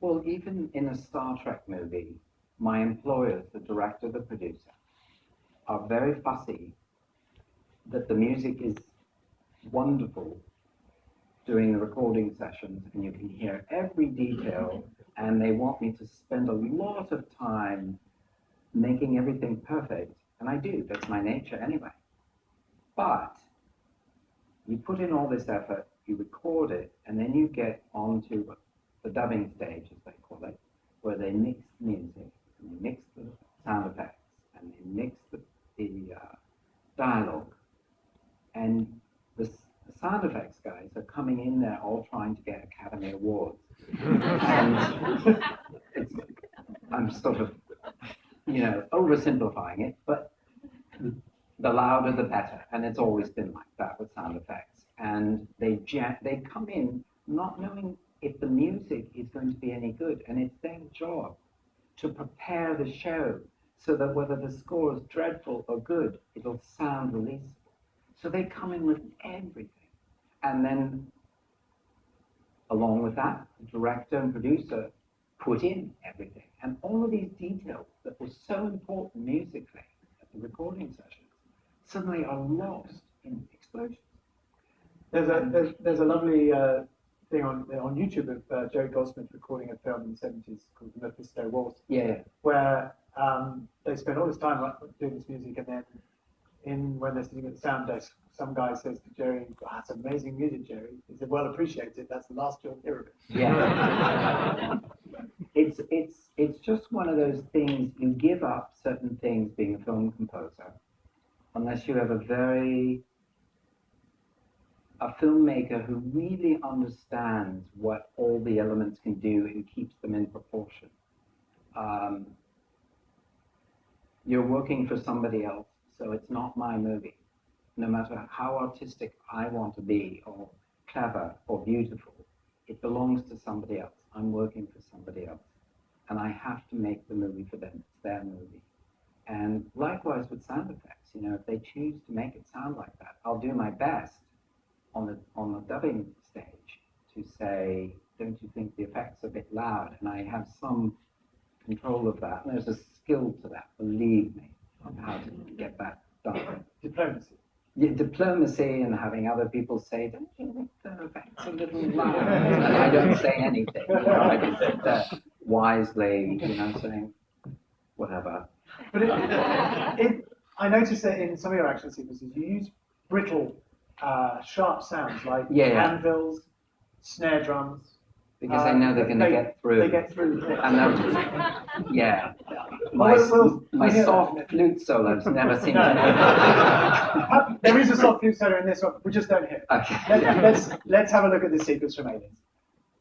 Well, even in a Star Trek movie, my employers, the director, the producer, are very fussy that the music is wonderful during the recording sessions and you can hear every detail, and they want me to spend a lot of time making everything perfect, and I do, that's my nature anyway. But you put in all this effort, you record it, and then you get onto the dubbing stage, as they call it, where they mix music, and they mix the sound effects, and they mix the dialogue, and the sound effects guys are coming in there all trying to get Academy Awards. And I'm sort of, oversimplifying it, but the louder the better, and it's always been like that with sound effects. And they come in not knowing if the music is going to be any good, and it's their job to prepare the show so that whether the score is dreadful or good, it'll sound releasable. So they come in with everything. And then, along with that, the director and producer put in everything. And all of these details that were so important musically at the recording sessions suddenly are lost in explosions. There's a lovely thing on YouTube of Jerry Goldsmith recording a film in the 70s called Mephisto Wars. Yeah. Where they spend all this time doing this music, and then when they're sitting at the sound desk, some guy says to Jerry, "That's amazing music, Jerry." He said, "Well appreciated. That's the last you'll hear of it." Yeah. It's just one of those things. You give up certain things being a film composer unless you have a filmmaker who really understands what all the elements can do and keeps them in proportion. You're working for somebody else, so it's not my movie. No matter how artistic I want to be, or clever, or beautiful, it belongs to somebody else. I'm working for somebody else. And I have to make the movie for them. It's their movie. And likewise with sound effects, if they choose to make it sound like that, I'll do my best on the dubbing stage to say, don't you think the effect's a bit loud? And I have some control of that. And there's a skill to that, believe me, on how to get that done. Diplomacy. Yeah, diplomacy, and having other people say, don't you think the effect's a little loud? And I don't say anything. I just sit there wisely, saying, whatever. But I noticed that in some of your action sequences, you use brittle, sharp sounds like anvils, snare drums. Because I know they're going to get through. They get through. And yeah. My soft flute solos never seem to. There is a soft flute solo in this one. We just don't hear it. Okay. Let's have a look at the sequence from Aliens.